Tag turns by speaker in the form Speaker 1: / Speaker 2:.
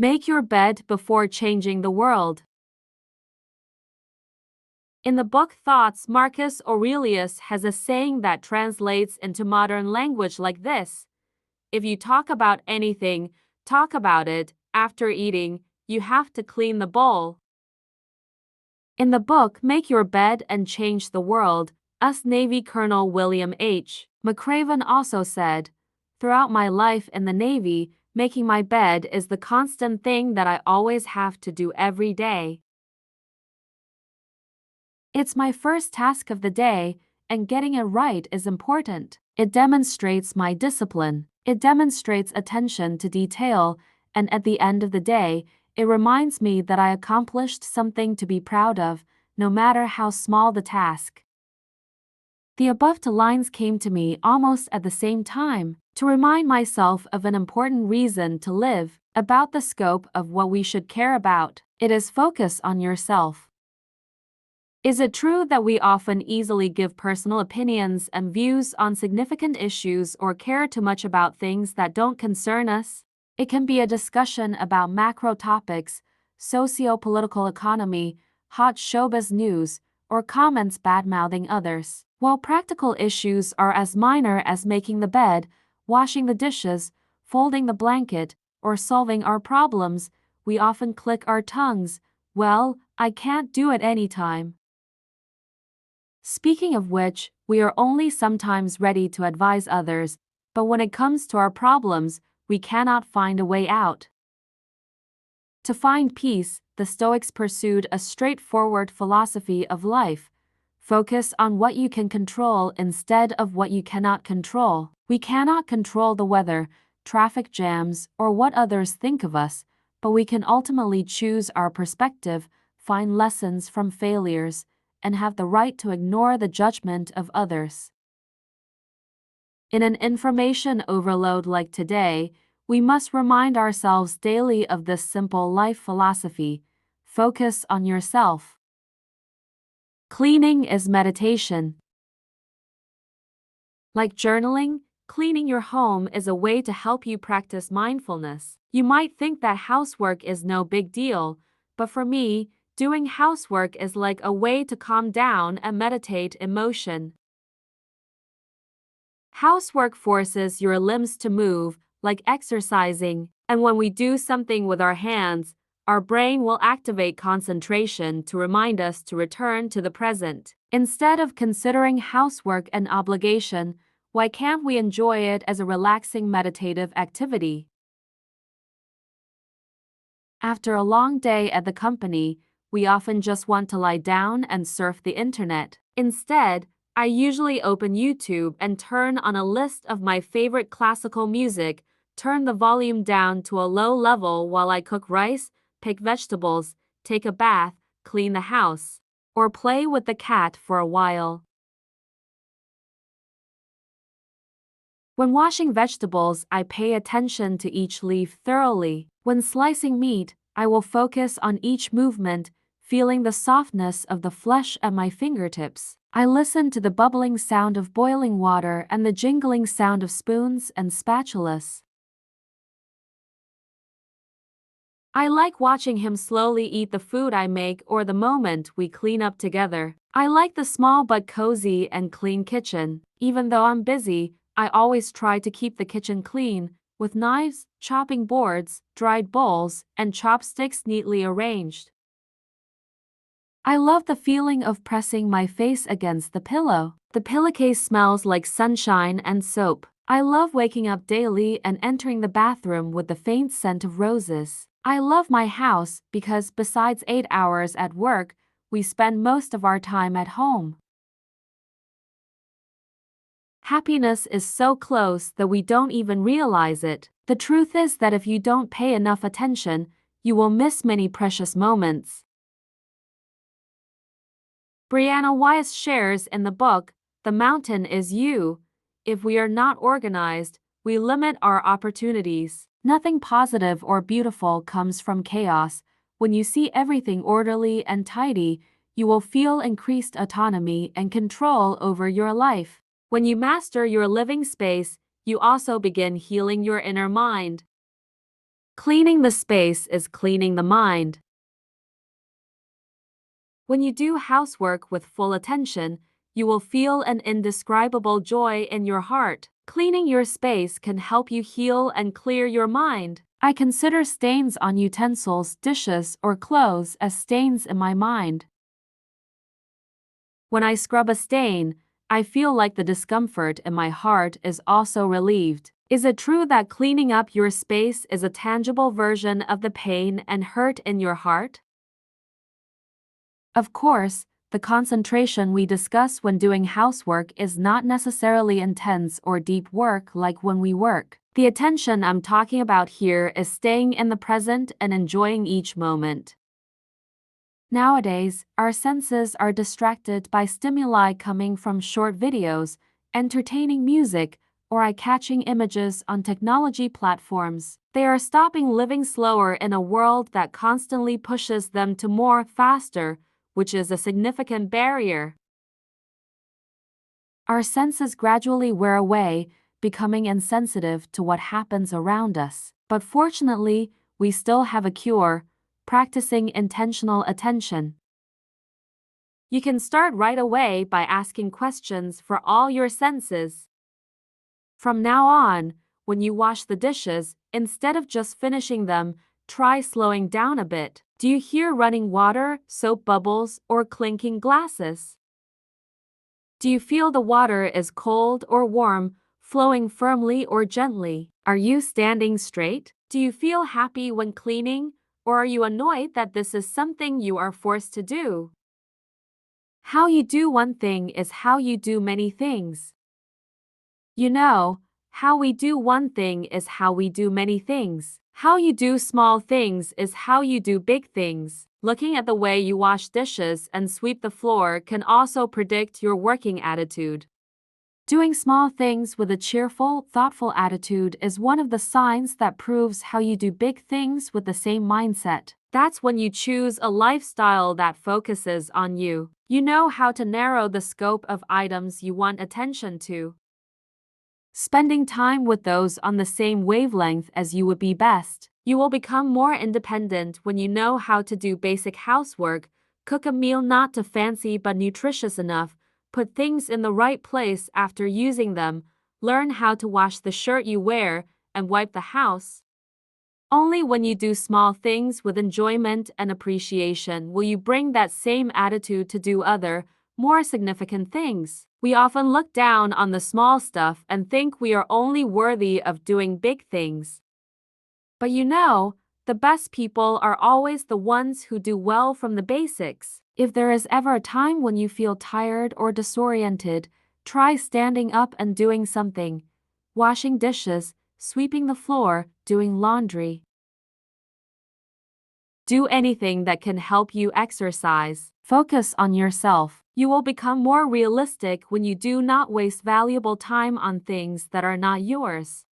Speaker 1: Make your bed before changing the world. In the book Thoughts, Marcus Aurelius has a saying that translates into modern language like this: if you talk about anything, talk about it. After eating, you have to clean the bowl. In the book Make Your Bed and Change the World, US Navy Colonel William H. McRaven also said, "Throughout my life in the Navy, making my bed is the constant thing that I always have to do every day. It's my first task of the day, and getting it right is important. It demonstrates my discipline. It demonstrates attention to detail, and at the end of the day, it reminds me that I accomplished something to be proud of, no matter how small the task." The above two lines came to me almost at the same time, to remind myself of an important reason to live, about the scope of what we should care about. It is focus on yourself. Is it true that we often easily give personal opinions and views on significant issues or care too much about things that don't concern us? It can be a discussion about macro topics, socio-political economy, hot showbiz news, or comments bad-mouthing others. While practical issues are as minor as making the bed, washing the dishes, folding the blanket, or solving our problems, we often click our tongues, "Well, I can't do it anytime." Speaking of which, we are only sometimes ready to advise others, but when it comes to our problems, we cannot find a way out. To find peace, the Stoics pursued a straightforward philosophy of life. Focus on what you can control instead of what you cannot control. We cannot control the weather, traffic jams, or what others think of us, but we can ultimately choose our perspective, find lessons from failures, and have the right to ignore the judgment of others. In an information overload like today, we must remind ourselves daily of this simple life philosophy: focus on yourself. Cleaning is meditation. Like journaling, cleaning your home is a way to help you practice mindfulness. You might think that housework is no big deal, but for me, doing housework is like a way to calm down and meditate emotion. Housework forces your limbs to move, like exercising, and when we do something with our hands, our brain will activate concentration to remind us to return to the present. Instead of considering housework an obligation, why can't we enjoy it as a relaxing meditative activity? After a long day at the company, we often just want to lie down and surf the internet. Instead, I usually open YouTube and turn on a list of my favorite classical music, turn the volume down to a low level while I cook rice, pick vegetables, take a bath, clean the house, or play with the cat for a while. When washing vegetables, I pay attention to each leaf thoroughly. When slicing meat, I will focus on each movement, feeling the softness of the flesh at my fingertips. I listen to the bubbling sound of boiling water and the jingling sound of spoons and spatulas. I like watching him slowly eat the food I make or the moment we clean up together. I like the small but cozy and clean kitchen. Even though I'm busy, I always try to keep the kitchen clean, with knives, chopping boards, dried bowls, and chopsticks neatly arranged. I love the feeling of pressing my face against the pillow. The pillowcase smells like sunshine and soap. I love waking up daily and entering the bathroom with the faint scent of roses. I love my house because besides 8 hours at work, we spend most of our time at home. Happiness is so close that we don't even realize it. The truth is that if you don't pay enough attention, you will miss many precious moments. Brianna Weiss shares in the book, "The Mountain is You." If we are not organized, we limit our opportunities. Nothing positive or beautiful comes from chaos. When you see everything orderly and tidy, you will feel increased autonomy and control over your life. When you master your living space, you also begin healing your inner mind. Cleaning the space is cleaning the mind. When you do housework with full attention, you will feel an indescribable joy in your heart. Cleaning your space can help you heal and clear your mind. I consider stains on utensils, dishes, or clothes as stains in my mind. When I scrub a stain, I feel like the discomfort in my heart is also relieved. Is it true that cleaning up your space is a tangible version of the pain and hurt in your heart? Of course, the concentration we discuss when doing housework is not necessarily intense or deep work like when we work. The attention I'm talking about here is staying in the present and enjoying each moment. Nowadays, our senses are distracted by stimuli coming from short videos, entertaining music, or eye-catching images on technology platforms. They are stopping living slower in a world that constantly pushes them to more faster, which is a significant barrier. Our senses gradually wear away, becoming insensitive to what happens around us. But fortunately, we still have a cure: practicing intentional attention. You can start right away by asking questions for all your senses. From now on, when you wash the dishes, instead of just finishing them, try slowing down a bit. Do you hear running water, soap bubbles, or clinking glasses? Do you feel the water is cold or warm, flowing firmly or gently? Are you standing straight? Do you feel happy when cleaning, or are you annoyed that this is something you are forced to do? How you do one thing is how you do many things. You know, how we do one thing is how we do many things. How you do small things is how you do big things. Looking at the way you wash dishes and sweep the floor can also predict your working attitude. Doing small things with a cheerful, thoughtful attitude is one of the signs that proves how you do big things with the same mindset. That's when you choose a lifestyle that focuses on you. You know how to narrow the scope of items you want attention to. Spending time with those on the same wavelength as you would be best. You will become more independent when you know how to do basic housework, cook a meal not too fancy but nutritious enough, put things in the right place after using them, learn how to wash the shirt you wear, and wipe the house. Only when you do small things with enjoyment and appreciation will you bring that same attitude to do other, more significant things. We often look down on the small stuff and think we are only worthy of doing big things. But you know, the best people are always the ones who do well from the basics. If there is ever a time when you feel tired or disoriented, try standing up and doing something: washing dishes, sweeping the floor, doing laundry. Do anything that can help you exercise. Focus on yourself. You will become more realistic when you do not waste valuable time on things that are not yours.